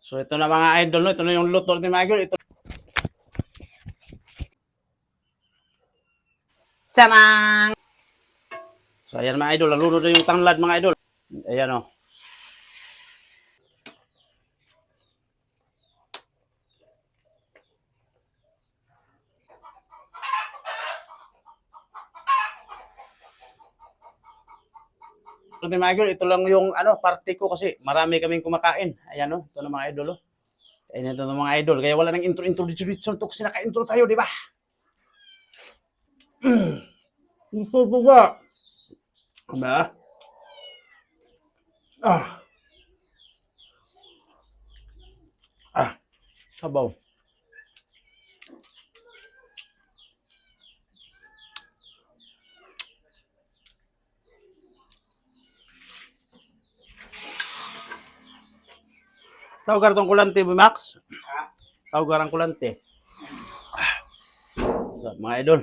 So ito na mga idol, no? Ito na yung luto ni mga idol. Ito. Tsanang! So ayan mga idol, nalunod na yung tanglad mga idol. Ayan o. Ito mga idol, ito lang yung party ko kasi marami kaming kumakain. Ayan o, ito na mga idol o. Ayan ito na mga idol. Kaya wala nang intro dito to kasi naka-intro tayo, di ba? Gusto ko ba? Diba? Sabaw. Tawag kartong kulante, Max. Tawag karang kulante. So, mga idol.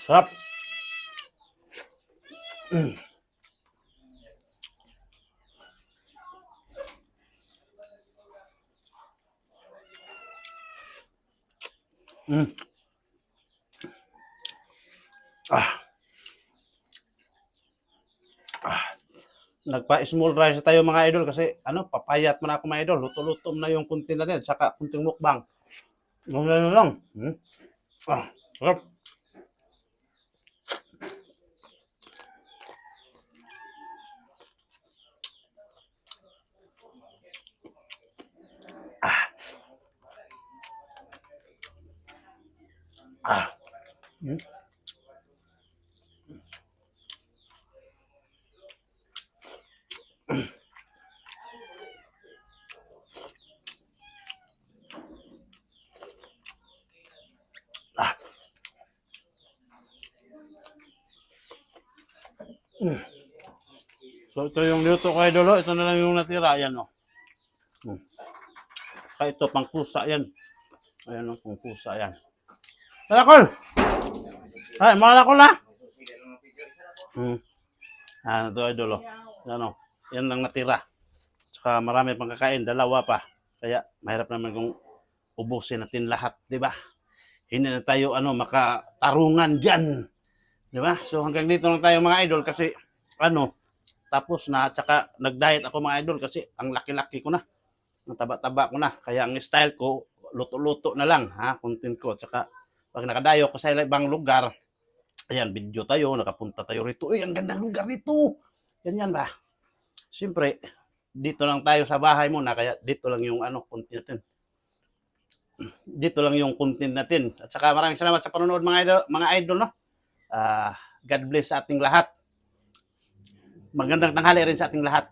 Sarap. Nagpa-small rice tayo mga idol kasi papayat mo na ako mga idol. Luto-luto na yung content natin saka kunting mukbang. Ganun lang. Sarap. So ito yung luto ko idol. Ito na lang yung natira. Ayan o. Kaya ito pang pusa yan. Ayan o, pang pusa yan. Malakol! Ay, malakol na! Ito idol o. Ayan o. Yan lang natira. Saka marami pang kakain. Dalawa pa. Kaya mahirap naman kung ubusin natin lahat. Diba? Hindi na tayo makatarungan dyan. Diba? So hanggang dito lang tayo mga idol kasi tapos na at saka nag-diet ako mga idol kasi ang laki-laki ko na. Ang taba-taba ko na. Kaya ang style ko, luto-luto na lang, content ko. At saka pag nakadayo ko sa ibang lugar, ayan, video tayo, nakapunta tayo rito. Uy, ang gandang lugar dito. Ganyan ba? Siyempre, dito lang tayo sa bahay muna, kaya dito lang yung content natin. Dito lang yung content natin. At saka maraming salamat sa panonood mga idol, no? God bless sa ating lahat. Magandang tanghali rin sa ating lahat.